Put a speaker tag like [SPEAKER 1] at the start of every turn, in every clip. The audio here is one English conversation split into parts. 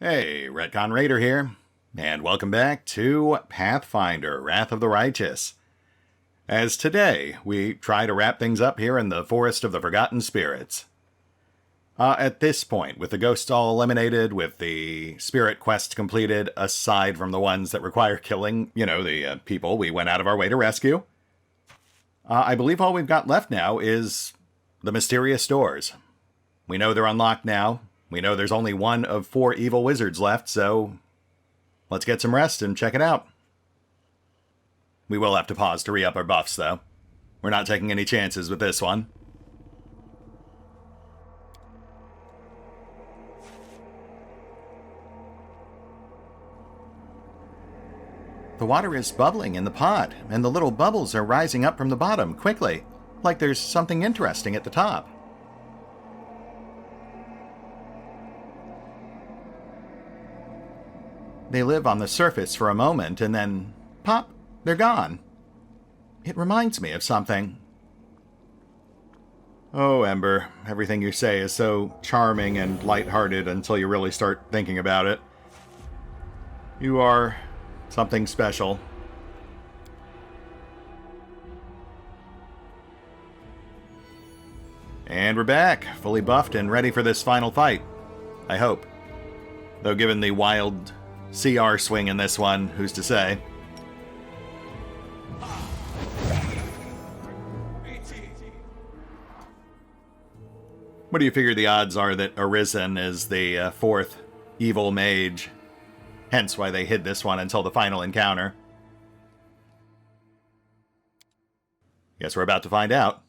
[SPEAKER 1] Hey, RetconRaider here, and welcome back to Pathfinder, Wrath of the Righteous. As today, we try to wrap things up here in the Forest of the Forgotten Spirits. At this point, with the ghosts all eliminated, with the spirit quest completed, aside from the ones that require killing, the people we went out of our way to rescue, I believe all we've got left now is the mysterious doors. We know they're unlocked now. We know there's only one of 4 evil wizards left, so let's get some rest and check it out. We will have to pause to re-up our buffs, though. We're not taking any chances with this one. The water is bubbling in the pot, and the little bubbles are rising up from the bottom quickly, like there's something interesting at the top. They live on the surface for a moment, and then, pop, they're gone. It reminds me of something. Oh, Ember, everything you say is so charming and lighthearted until you really start thinking about it. You are something special. And we're back, fully buffed and ready for this final fight. I hope. Though given the wild CR swing in this one, who's to say? What do you figure the odds are that Arisen is the 4th evil mage? Hence why they hid this one until the final encounter. Guess we're about to find out.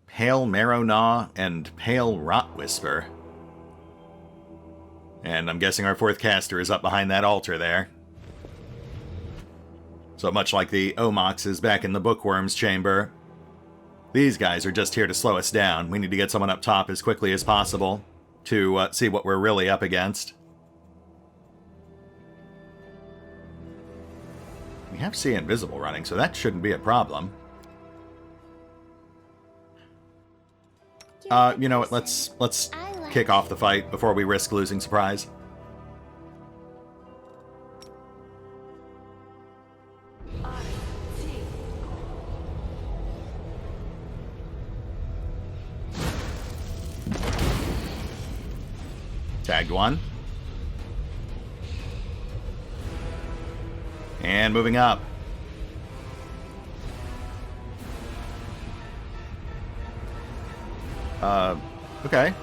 [SPEAKER 1] Pale Marrow Gnaw and Pale Rot Whisper. And I'm guessing our 4th caster is up behind that altar there. So much like the Omox is back in the Bookworm's chamber, these guys are just here to slow us down. We need to get someone up top as quickly as possible to see what we're really up against. We have See Invisible running, so that shouldn't be a problem. You know what, let's kick off the fight before we risk losing surprise. Tagged one. And moving up. Okay.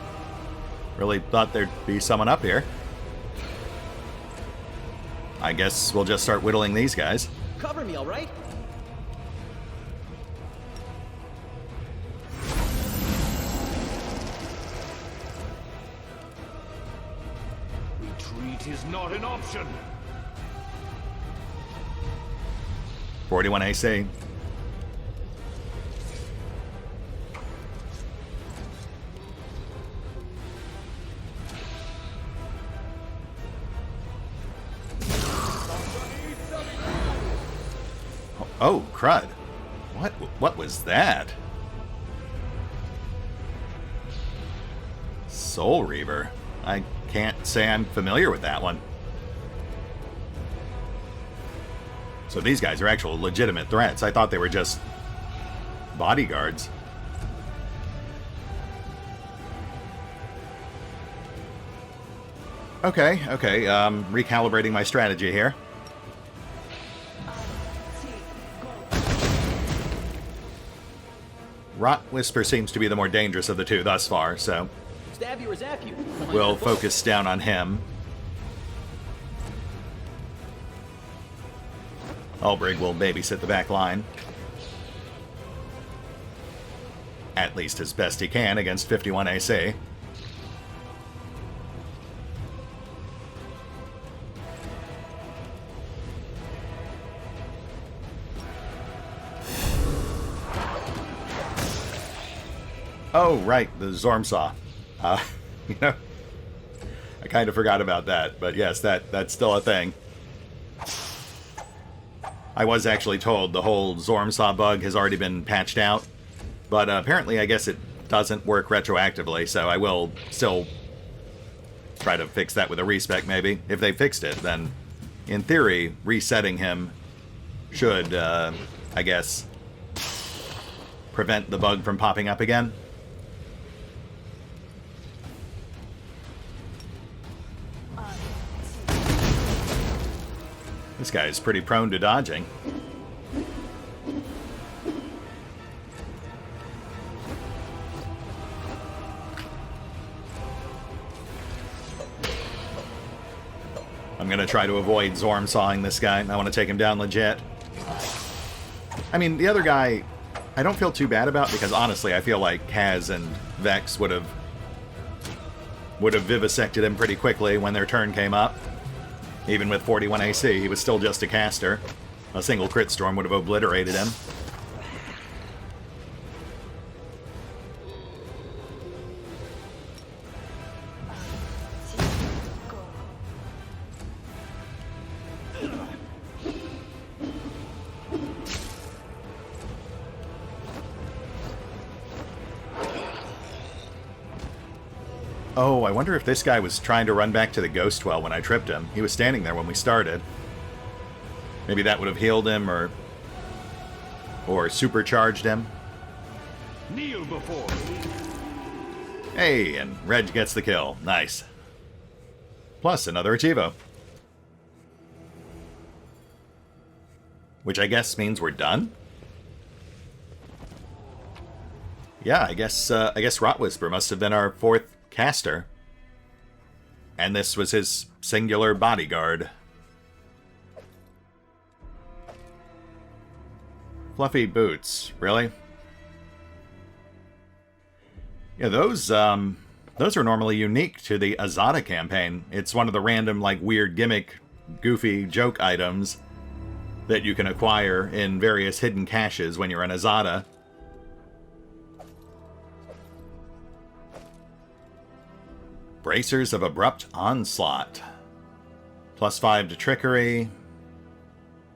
[SPEAKER 1] Really thought there'd be someone up here. I guess we'll just start whittling these guys.
[SPEAKER 2] Cover me, all right?
[SPEAKER 3] Retreat is not an option.
[SPEAKER 1] 41 AC. Oh, crud. What was that? Soul Reaver. I can't say I'm familiar with that one. So these guys are actual legitimate threats. I thought they were just bodyguards. Okay. Recalibrating my strategy here. Rot Whisper seems to be the more dangerous of the two thus far, so
[SPEAKER 2] Stab you or zap you.
[SPEAKER 1] we'll focus down on him. Ulbrig will babysit the back line. At least as best he can against 51 AC. Oh, right, the Zormsaw. I kind of forgot about that, but yes, that's still a thing. I was actually told the whole Zormsaw bug has already been patched out, but apparently I guess it doesn't work retroactively, so I will still try to fix that with a respec maybe. If they fixed it, then in theory, resetting him should, I guess, prevent the bug from popping up again. This guy is pretty prone to dodging. I'm going to try to avoid Zorm sawing this guy. I want to take him down legit. I mean, the other guy, I don't feel too bad about because honestly, I feel like Kaz and Vex would have vivisected him pretty quickly when their turn came up. Even with 41 AC, he was still just a caster. A single crit storm would have obliterated him. Oh, I wonder if this guy was trying to run back to the Ghost Well when I tripped him. He was standing there when we started. Maybe that would have healed him or supercharged him.
[SPEAKER 3] Kneel before me.
[SPEAKER 1] Hey, and Reg gets the kill. Nice. Plus another Achievo. Which I guess means we're done? Yeah, I guess Rot Whisper must have been our fourth caster. And this was his singular bodyguard. Fluffy boots, really? Yeah, those are normally unique to the Azada campaign. It's one of the random, like, weird gimmick, goofy joke items that you can acquire in various hidden caches when you're in Azada. Bracers of Abrupt Onslaught. +5 to Trickery.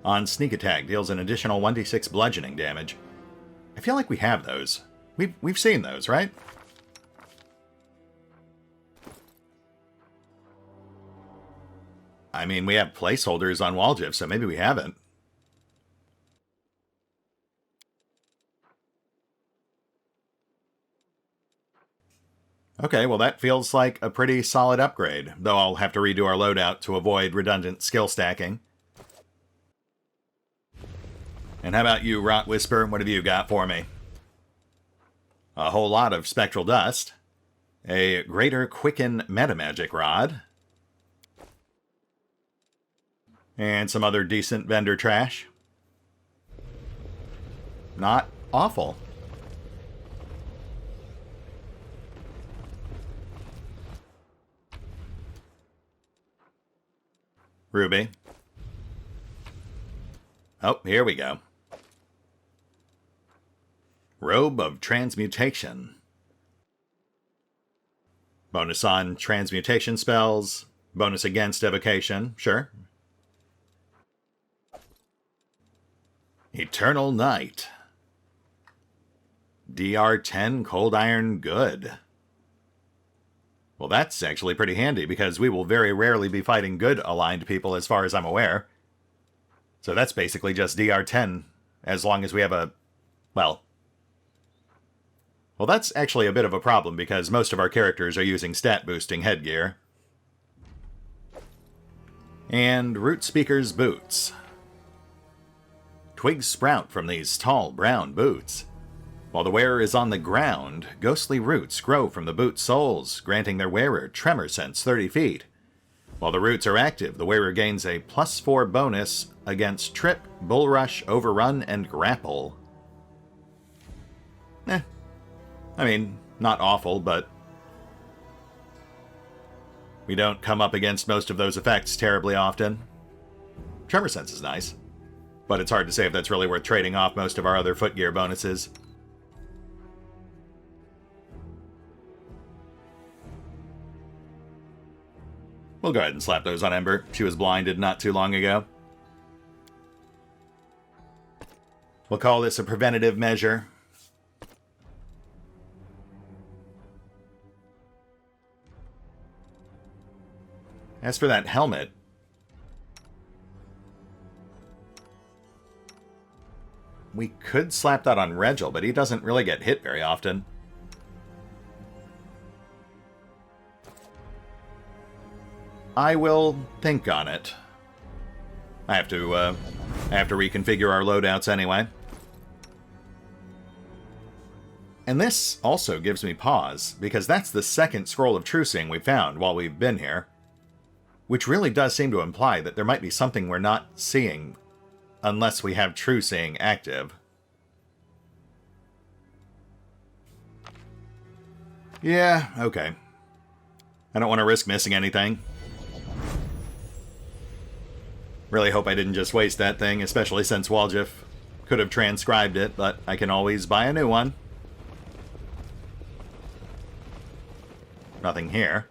[SPEAKER 1] On Sneak Attack, deals an additional 1d6 bludgeoning damage. I feel like we have those. We've seen those, right? I mean, we have placeholders on Waljif, so maybe we haven't. Okay, well that feels like a pretty solid upgrade, though I'll have to redo our loadout to avoid redundant skill stacking. And how about you, Rot Whisper? What have you got for me? A whole lot of Spectral Dust. A Greater Quicken Metamagic Rod. And some other decent vendor trash. Not awful. Ruby. Oh, here we go. Robe of Transmutation. Bonus on transmutation spells. Bonus against evocation. Sure. Eternal Night. DR10 Cold Iron Good. Well, that's actually pretty handy, because we will very rarely be fighting good-aligned people as far as I'm aware. So that's basically just DR10, as long as we have a... Well, that's actually a bit of a problem, because most of our characters are using stat-boosting headgear. And Root Speaker's Boots. Twigs sprout from these tall brown boots. While the wearer is on the ground, ghostly roots grow from the boot soles, granting their wearer tremor sense 30 feet. While the roots are active, the wearer gains a +4 bonus against trip, bull rush, overrun, and grapple. I mean, not awful, but we don't come up against most of those effects terribly often. Tremor sense is nice, but it's hard to say if that's really worth trading off most of our other footgear bonuses. We'll go ahead and slap those on Ember. She was blinded not too long ago. We'll call this a preventative measure. As for that helmet, we could slap that on Regil, but he doesn't really get hit very often. I will think on it. I have to reconfigure our loadouts anyway. And this also gives me pause, because that's the second scroll of trucing we've found while we've been here. Which really does seem to imply that there might be something we're not seeing unless we have trucing active. Yeah, okay. I don't want to risk missing anything. Really hope I didn't just waste that thing, especially since Waljif could have transcribed it, but I can always buy a new one. Nothing here.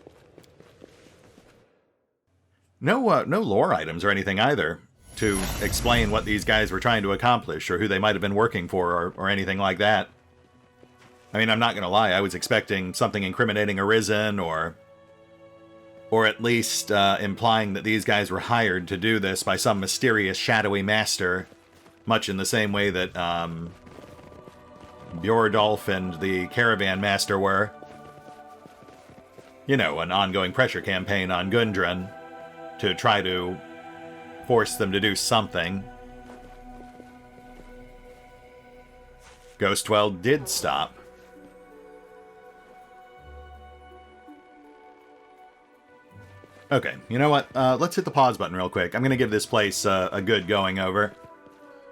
[SPEAKER 1] No lore items or anything either to explain what these guys were trying to accomplish or who they might have been working for or anything like that. I mean, I'm not going to lie, I was expecting something incriminating Arisen or at least implying that these guys were hired to do this by some mysterious shadowy master, much in the same way that Bjordolf and the Caravan Master were. You know, an ongoing pressure campaign on Gundren to try to force them to do something. Ghostwell did stop. Okay, you know what? Let's hit the pause button real quick. I'm going to give this place a good going over,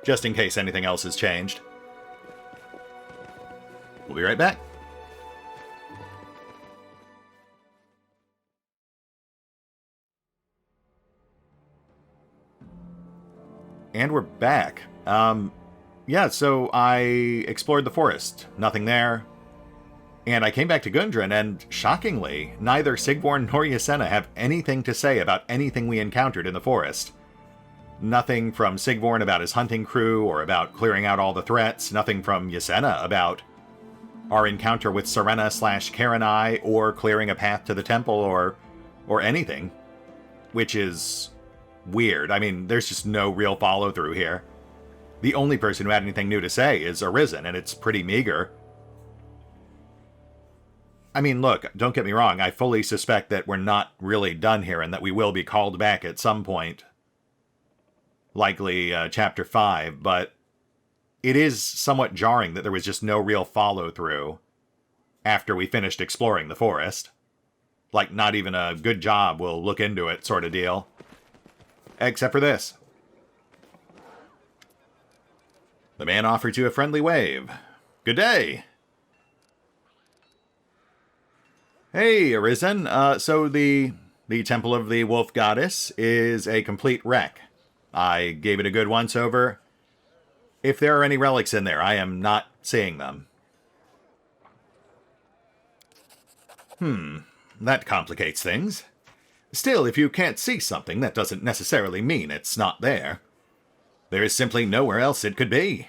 [SPEAKER 1] just in case anything else has changed. We'll be right back. And we're back. Yeah, so I explored the forest. Nothing there. And I came back to Gundren, and shockingly, neither Sigvorn nor Ysena have anything to say about anything we encountered in the forest. Nothing from Sigvorn about his hunting crew, or about clearing out all the threats. Nothing from Ysena about our encounter with Serena/Karenai, or clearing a path to the temple, or anything. Which is weird. I mean, there's just no real follow-through here. The only person who had anything new to say is Arisen, and it's pretty meager. I mean, look, don't get me wrong, I fully suspect that we're not really done here and that we will be called back at some point. Likely Chapter 5, but it is somewhat jarring that there was just no real follow-through after we finished exploring the forest. Like, not even a good job, we'll look into it sort of deal. Except for this. The man offered you a friendly wave. Good day! Hey, Arisen. So the Temple of the Wolf Goddess is a complete wreck. I gave it a good once-over. If there are any relics in there, I am not seeing them. That complicates things. Still, if you can't see something, that doesn't necessarily mean it's not there. There is simply nowhere else it could be.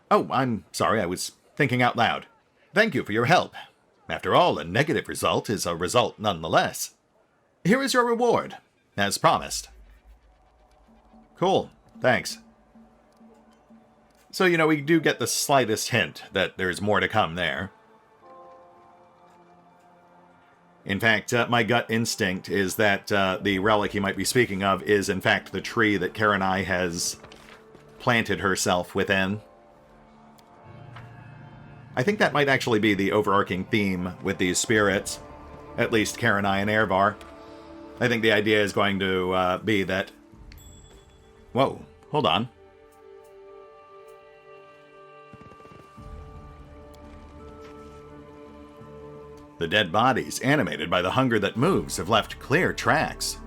[SPEAKER 1] Oh, I'm sorry, I was thinking out loud. Thank you for your help. After all, a negative result is a result nonetheless. Here is your reward, as promised. Cool, thanks. So, you know, we do get the slightest hint that there's more to come there. In fact, my gut instinct is that the relic he might be speaking of is, in fact, the tree that Karenai has planted herself within. I think that might actually be the overarching theme with these spirits, at least Karenai and Eirvar. I think the idea is going to be that... Whoa, hold on. The dead bodies, animated by the hunger that moves, have left clear tracks.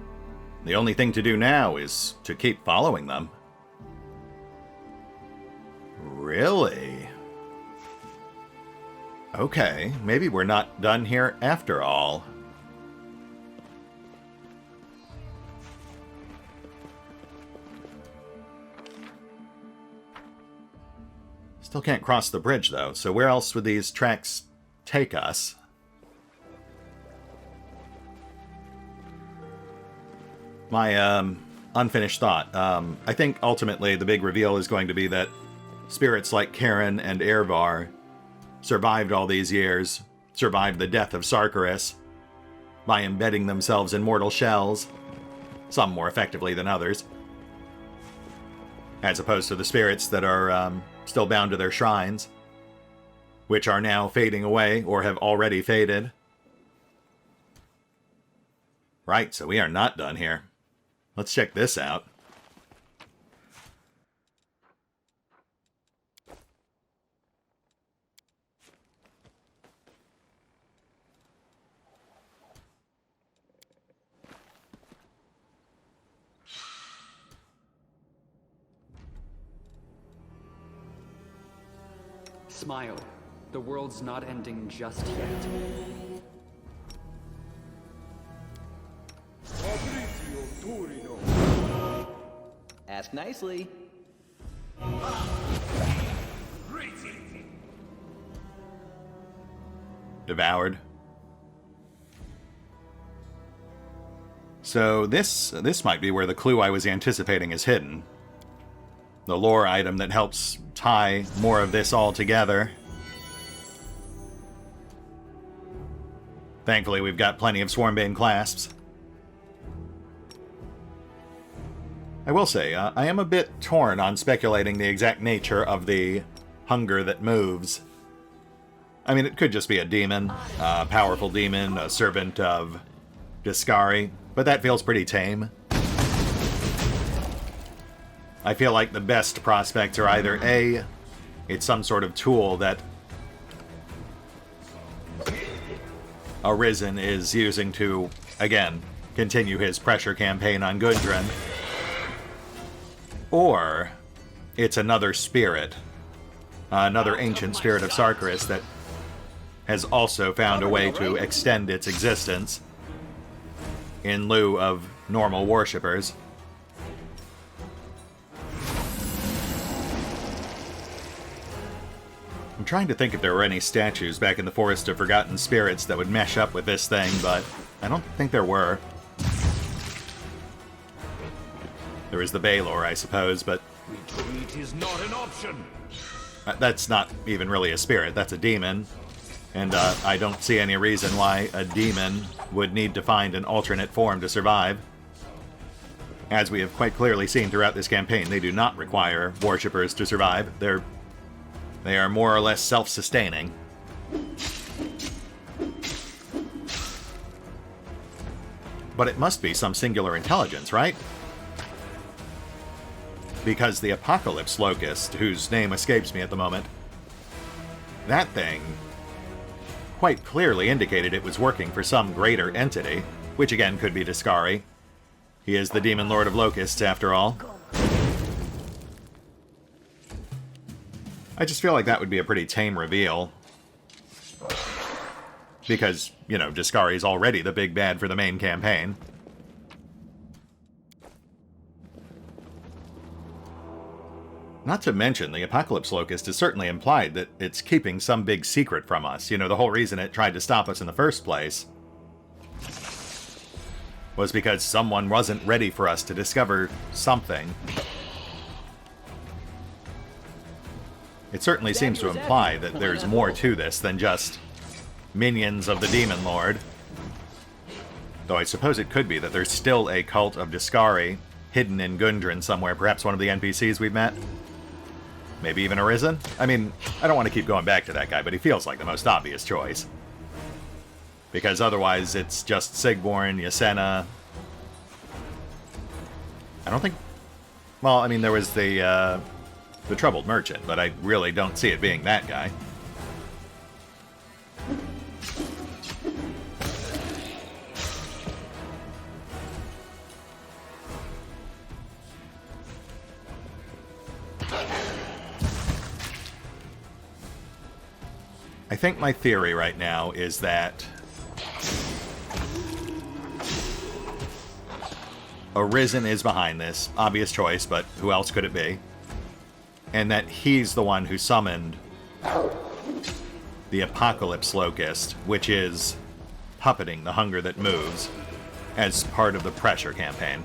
[SPEAKER 1] The only thing to do now is to keep following them. Really? Okay, maybe we're not done here after all. Still can't cross the bridge, though, so where else would these tracks take us? My, unfinished thought. I think ultimately the big reveal is going to be that spirits like Karen and Eirvar survived all these years, survived the death of Sargeras, by embedding themselves in mortal shells, some more effectively than others, as opposed to the spirits that are still bound to their shrines, which are now fading away or have already faded. Right, so we are not done here. Let's check this out.
[SPEAKER 4] Smile. The world's not ending just yet.
[SPEAKER 2] Ask nicely.
[SPEAKER 1] Devoured. So this might be where the clue I was anticipating is hidden. The lore item that helps tie more of this all together. Thankfully, we've got plenty of Swarmbane clasps. I will say, I am a bit torn on speculating the exact nature of the hunger that moves. I mean, it could just be a demon, a powerful demon, a servant of Discari, but that feels pretty tame. I feel like the best prospects are either A, it's some sort of tool that Arisen is using to, again, continue his pressure campaign on Gundren, or it's another spirit, another ancient spirit of Sargeras that has also found a way to extend its existence in lieu of normal worshippers. I'm trying to think if there were any statues back in the Forest of Forgotten Spirits that would mesh up with this thing, but I don't think there were. There is the Baylor, I suppose, but
[SPEAKER 3] Retreat is not an option.
[SPEAKER 1] that's not even really a spirit, that's a demon. And I don't see any reason why a demon would need to find an alternate form to survive. As we have quite clearly seen throughout this campaign, they do not require worshippers to survive. They are more or less self-sustaining. But it must be some singular intelligence, right? Because the Apocalypse Locust, whose name escapes me at the moment, that thing quite clearly indicated it was working for some greater entity, which again could be Discari. He is the Demon Lord of Locusts, after all. I just feel like that would be a pretty tame reveal. Because, you know, Discari's already the big bad for the main campaign. Not to mention, the Apocalypse Locust has certainly implied that it's keeping some big secret from us. You know, the whole reason it tried to stop us in the first place was because someone wasn't ready for us to discover something. It certainly seems to imply that there's more to this than just minions of the Demon Lord. Though I suppose it could be that there's still a cult of Discari hidden in Gundren somewhere, perhaps one of the NPCs we've met. Maybe even Arisen? I mean, I don't want to keep going back to that guy, but he feels like the most obvious choice. Because otherwise it's just Sigborn, Ysena. I don't think... Well, I mean, there was the Troubled Merchant, but I really don't see it being that guy. I think my theory right now is that Arisen is behind this. Obvious choice, but who else could it be? and that he's the one who summoned the Apocalypse Locust, which is puppeting the hunger that moves as part of the pressure campaign.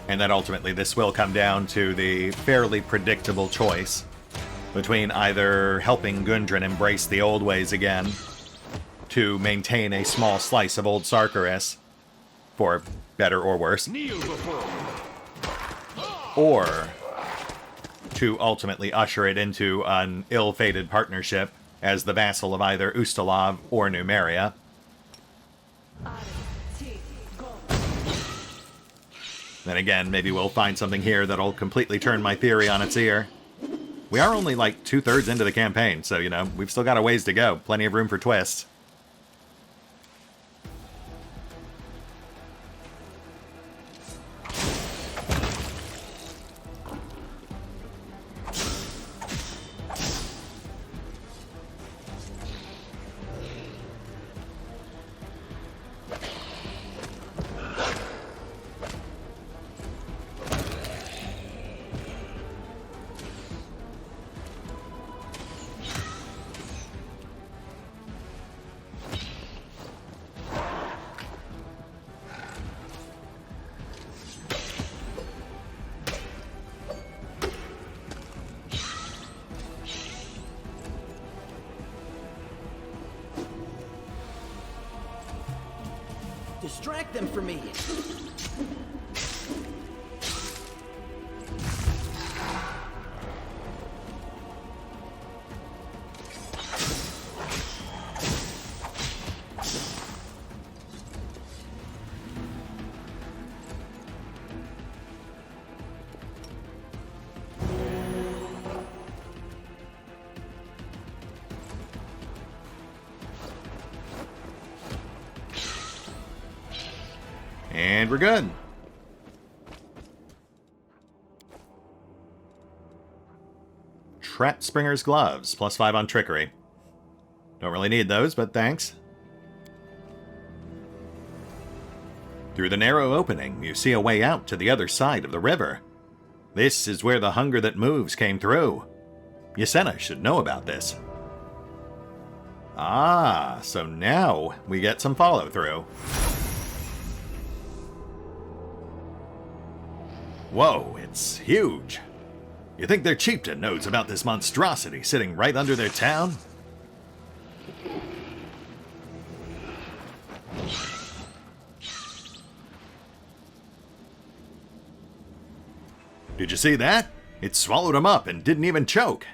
[SPEAKER 1] And that ultimately this will come down to the fairly predictable choice between either helping Gundren embrace the old ways again to maintain a small slice of old Sargeras, for better or worse,
[SPEAKER 3] Kneel before me.
[SPEAKER 1] or to ultimately usher it into an ill-fated partnership as the vassal of either Ustalav or Numeria. Then again, maybe we'll find something here that'll completely turn my theory on its ear. We are only like 2/3 into the campaign, so, you know, we've still got a ways to go. Plenty of room for twists.
[SPEAKER 2] Distract them from me.
[SPEAKER 1] And we're good. Trap Springer's Gloves, +5 on trickery. Don't really need those, but thanks. Through the narrow opening, you see a way out to the other side of the river. This is where the hunger that moves came through. Yasena should know about this. Ah, so now we get some follow-through. Whoa, it's huge. You think their chieftain knows about this monstrosity sitting right under their town? Did you see that? It swallowed him up and didn't even choke.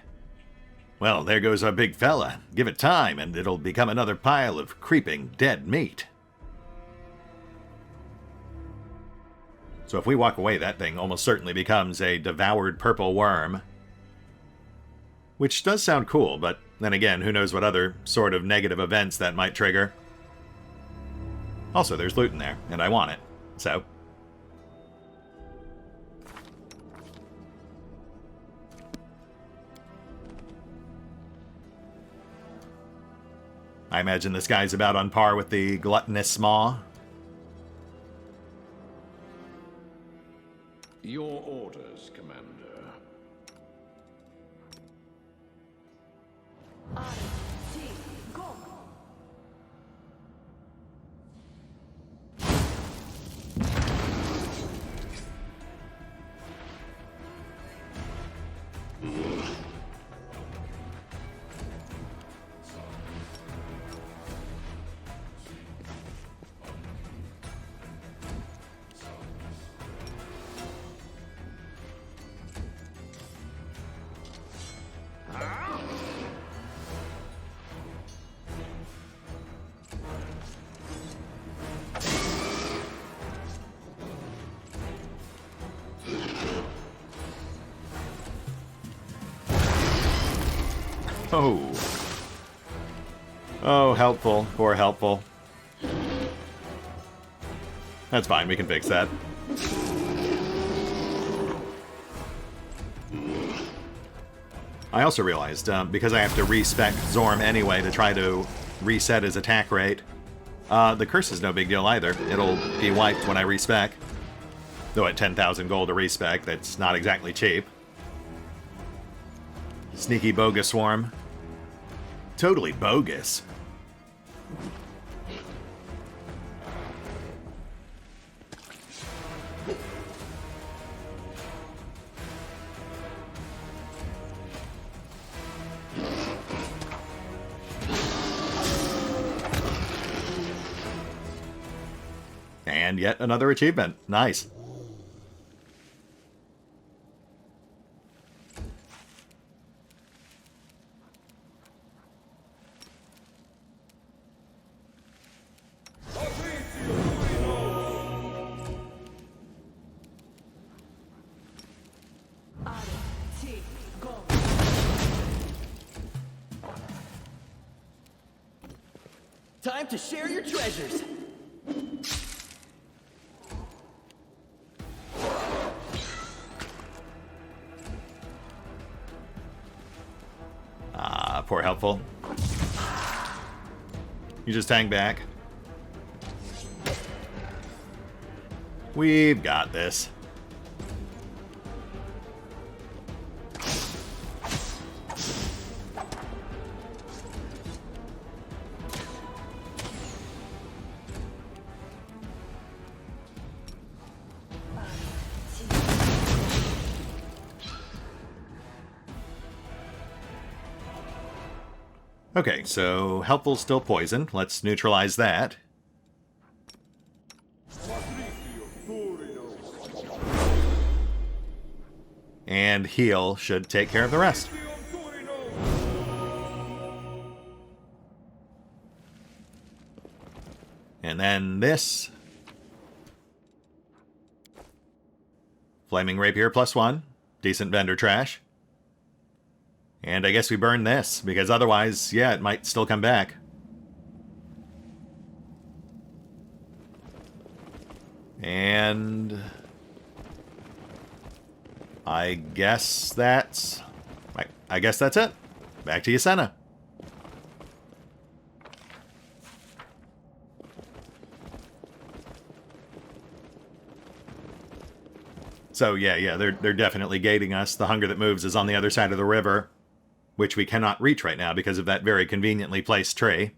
[SPEAKER 1] Well, there goes our big fella. Give it time and it'll become another pile of creeping dead meat. So if we walk away, that thing almost certainly becomes a devoured purple worm. Which does sound cool, but then again, who knows what other sort of negative events that might trigger. Also, there's loot in there, and I want it. So I imagine this guy's about on par with the gluttonous maw.
[SPEAKER 3] Your orders, Commander.
[SPEAKER 1] Oh. Oh, helpful. Poor helpful. That's fine, we can fix that. I also realized, because I have to respec Zorm anyway to try to reset his attack rate, the curse is no big deal either. It'll be wiped when I respec. Though at 10,000 gold a respec, that's not exactly cheap. Sneaky bogus swarm. Totally bogus. And yet another achievement. Nice.
[SPEAKER 2] Time to share your treasures.
[SPEAKER 1] Poor helpful. You just hang back. We've got this. Okay, so helpful's still poison. Let's neutralize that. And heal should take care of the rest. And then this. Flaming Rapier +1. Decent vendor trash. And I guess we burn this, because otherwise, yeah, it might still come back. And I guess that's... I guess that's it. Back to you, Senna. So, yeah, they're definitely gating us. The hunger that moves is on the other side of the river, which we cannot reach right now because of that very conveniently placed tree.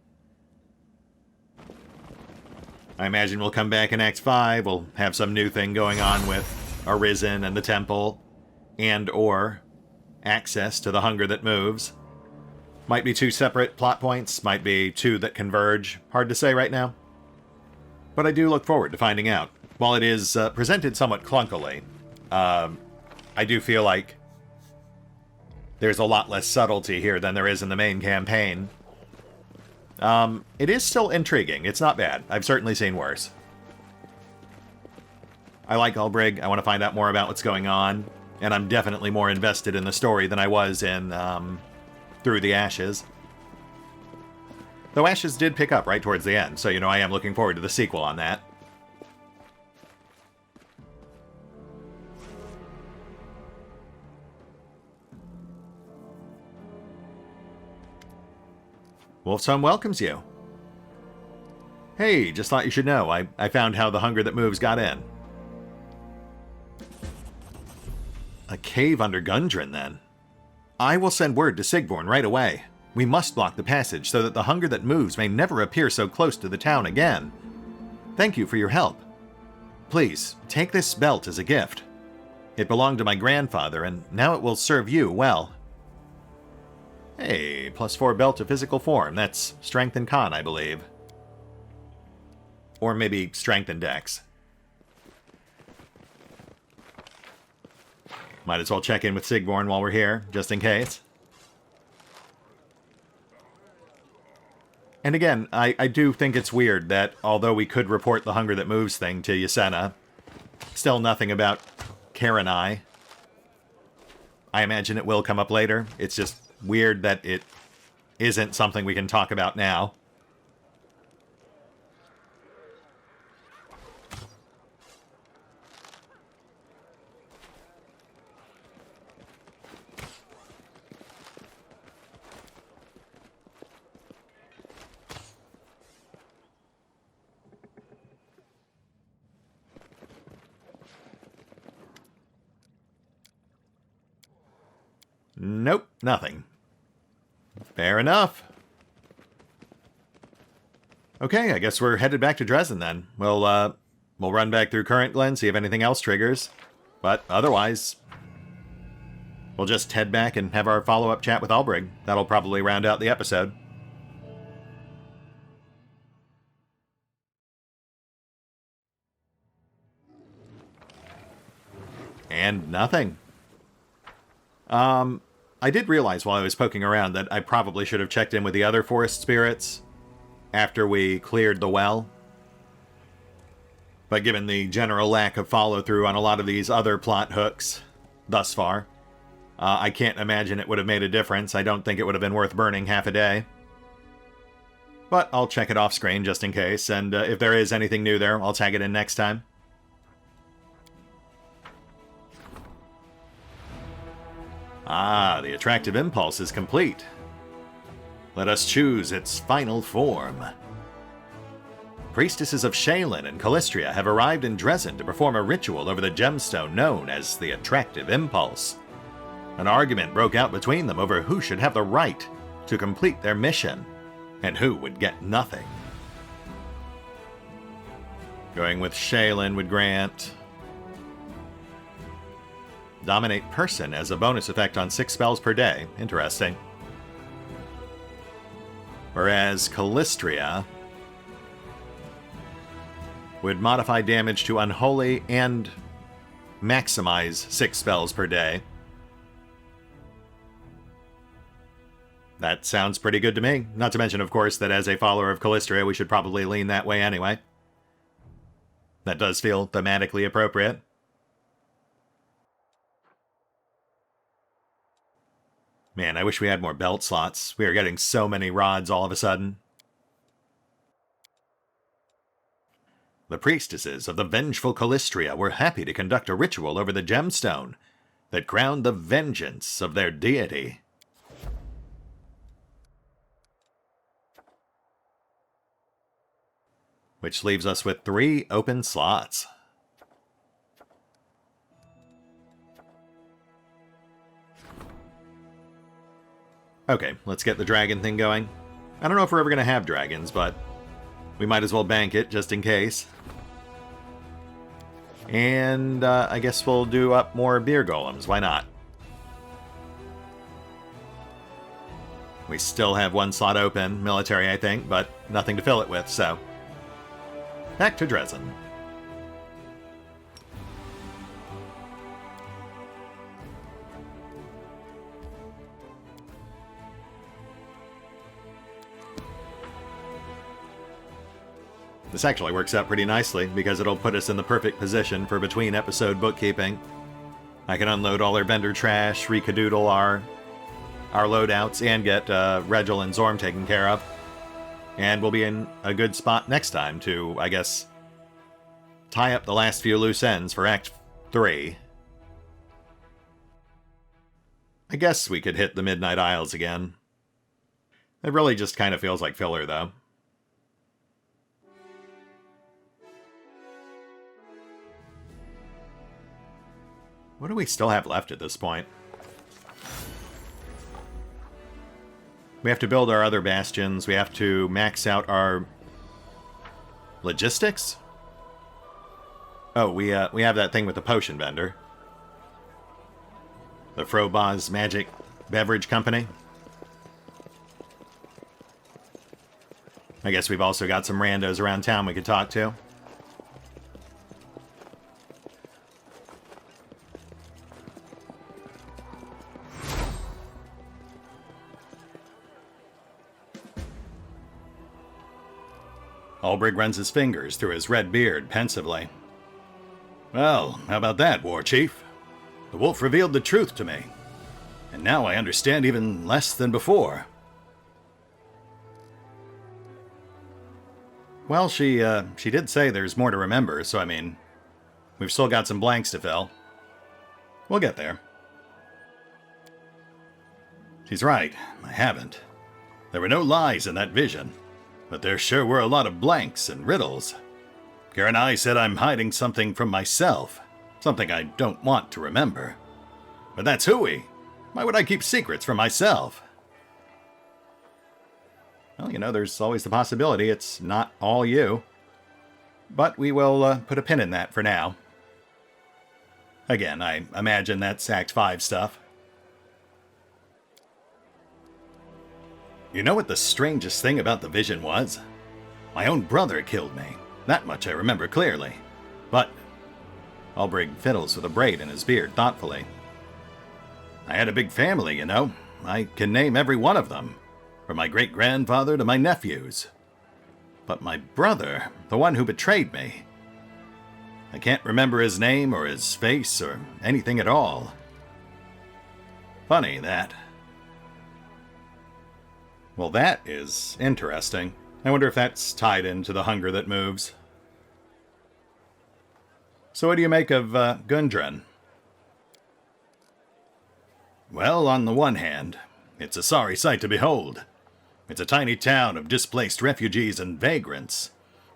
[SPEAKER 1] I imagine we'll come back in Act 5, we'll have some new thing going on with Arisen and the Temple, and or access to the hunger that moves. Might be two separate plot points, might be two that converge, hard to say right now. But I do look forward to finding out. While it is presented somewhat clunkily, I do feel like there's a lot less subtlety here than there is in the main campaign. It is still intriguing. It's not bad. I've certainly seen worse. I like Ulbrig. I want to find out more about what's going on. And I'm definitely more invested in the story than I was in Through the Ashes. Though Ashes did pick up right towards the end, so, I am looking forward to the sequel on that. Wolf's Home welcomes you. Hey, just thought you should know. I found how the hunger that moves got in. A cave under Gundren, then. I will send word to Sigvorn right away. We must block the passage so that the hunger that moves may never appear so close to the town again. Thank you for your help. Please, take this belt as a gift. It belonged to my grandfather, and now it will serve you well. Hey, +4 belt to physical form. That's strength and con, I believe. Or maybe strength and dex. Might as well check in with Sigvorn while we're here, just in case. And again, I do think it's weird that, although we could report the hunger that moves thing to Yasena, still nothing about Karenai. I imagine it will come up later. It's just weird that it isn't something we can talk about now. Nope, nothing. Fair enough. Okay, I guess we're headed back to Dresden then. We'll run back through Current Glen, see if anything else triggers. But otherwise, we'll just head back and have our follow-up chat with Ulbrich. That'll probably round out the episode. And nothing. I did realize while I was poking around that I probably should have checked in with the other forest spirits after we cleared the well. But given the general lack of follow-through on a lot of these other plot hooks thus far, I can't imagine it would have made a difference. I don't think it would have been worth burning half a day. But I'll check it off screen just in case, and if there is anything new there, I'll tag it in next time. Ah, the attractive impulse is complete. Let us choose its final form. Priestesses of Shaylin and Callistria have arrived in Dresden to perform a ritual over the gemstone known as the attractive impulse. An argument broke out between them over who should have the right to complete their mission, and who would get nothing. Going with Shaylin would grant Dominate Person as a bonus effect on 6 spells per day. Interesting. Whereas Callistria would modify damage to Unholy and maximize 6 spells per day. That sounds pretty good to me. Not to mention, of course, that as a follower of Callistria, we should probably lean that way anyway. That does feel thematically appropriate. Man, I wish we had more belt slots. We are getting so many rods all of a sudden. The priestesses of the vengeful Callistria were happy to conduct a ritual over the gemstone that crowned the vengeance of their deity. Which leaves us with 3 open slots. Okay, let's get the dragon thing going. I don't know if we're ever going to have dragons, but we might as well bank it just in case. And I guess we'll do up more beer golems. Why not? We still have 1 slot open, military I think, but nothing to fill it with, so back to Dresden. This actually works out pretty nicely, because it'll put us in the perfect position for between-episode bookkeeping. I can unload all our vendor trash, recadoodle our loadouts, and get Regil and Zorm taken care of. And we'll be in a good spot next time to, I guess, tie up the last few loose ends for Act 3. I guess we could hit the Midnight Isles again. It really just kind of feels like filler, though. What do we still have left at this point? We have to build our other bastions. We have to max out our logistics. Oh, we have that thing with the potion vendor. The Frobaz Magic Beverage Company. I guess we've also got some randos around town we could talk to. Ulbrich runs his fingers through his red beard pensively. Well, how about that, War Chief? The wolf revealed the truth to me, and now I understand even less than before. Well, she did say there's more to remember, so I mean, we've still got some blanks to fill. We'll get there. She's right, I haven't. There were no lies in that vision. But there sure were a lot of blanks and riddles. Karen I said I'm hiding something from myself, something I don't want to remember. But that's hooey. Why would I keep secrets from myself? Well, you know, there's always the possibility it's not all you. But we will put a pin in that for now. Again, I imagine that's Act 5 stuff. You know what the strangest thing about the vision was? My own brother killed me. That much I remember clearly. But Ulbrich fiddles with a braid in his beard thoughtfully. I had a big family, you know. I can name every one of them, from my great-grandfather to my nephews. But my brother, the one who betrayed me, I can't remember his name or his face or anything at all. Funny, that. Well, that is interesting. I wonder if that's tied into the hunger that moves. So what do you make of Gundren? Well, on the one hand, it's a sorry sight to behold. It's a tiny town of displaced refugees and vagrants.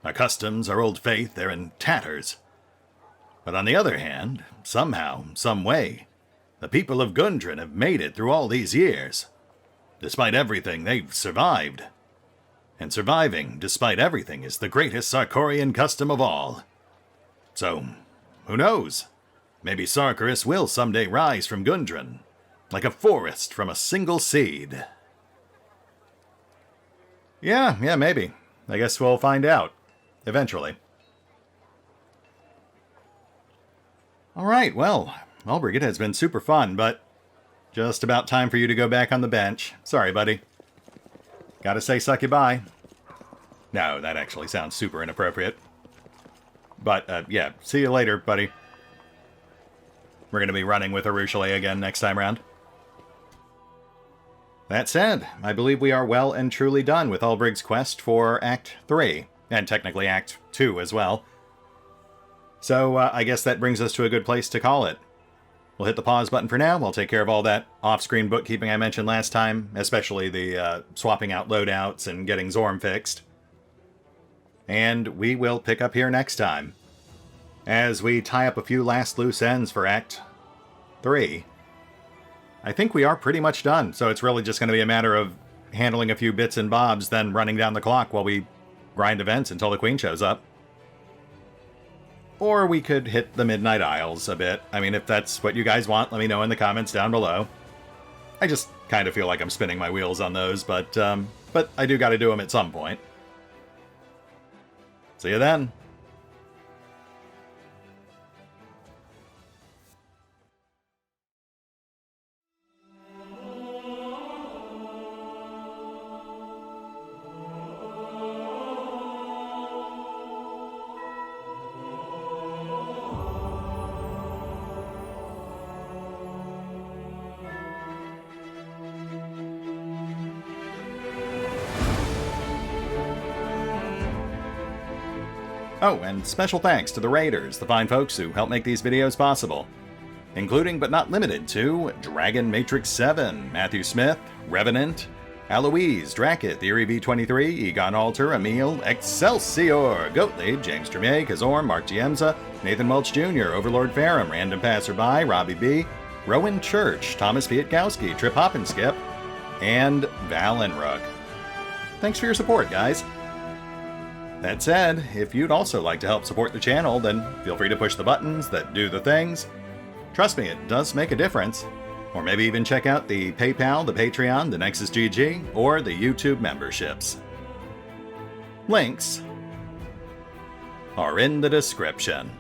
[SPEAKER 1] Our customs, our old faith, they're in tatters. But on the other hand, somehow, some way, the people of Gundren have made it through all these years. Despite everything, they've survived. And surviving, despite everything, is the greatest Sarkorian custom of all. So, who knows? Maybe Sarkoris will someday rise from Gundren, like a forest from a single seed. Yeah, maybe. I guess we'll find out. Eventually. Alright, well, Ulbrich, it has been super fun, but just about time for you to go back on the bench. Sorry, buddy. Gotta say suck you bye. No, that actually sounds super inappropriate. But, yeah, see you later, buddy. We're gonna be running with Arushale again next time round. That said, I believe we are well and truly done with Ulbrich's quest for Act 3, and technically Act 2 as well. So, I guess that brings us to a good place to call it. We'll hit the pause button for now. We'll take care of all that off-screen bookkeeping I mentioned last time, especially the swapping out loadouts and getting Zorm fixed. And we will pick up here next time, as we tie up a few last loose ends for Act 3. I think we are pretty much done, so it's really just going to be a matter of handling a few bits and bobs, then running down the clock while we grind events until the Queen shows up. Or we could hit the Midnight Isles a bit. I mean, if that's what you guys want, let me know in the comments down below. I just kind of feel like I'm spinning my wheels on those, but I do got to do them at some point. See you then. Oh, and special thanks to the Raiders, the fine folks who help make these videos possible, including but not limited to Dragon Matrix 7, Mathew Smith, Revenant, Alois, Drakiith, ErieV23, EgonAlter, Emile, Exsellsior, Gottlieb, James Trimmier, Kazorm, Mark Giemza, Nathan Welch Jr., OverlordPherom, RandomPassrby, RobbyB, Rowan Church, Tomasz Piątkowski, Triphoppenskip, and Valinrook. Thanks for your support, guys. That said, if you'd also like to help support the channel, then feel free to push the buttons that do the things. Trust me, it does make a difference. Or maybe even check out the PayPal, the Patreon, the Nexus GG, or the YouTube memberships. Links are in the description.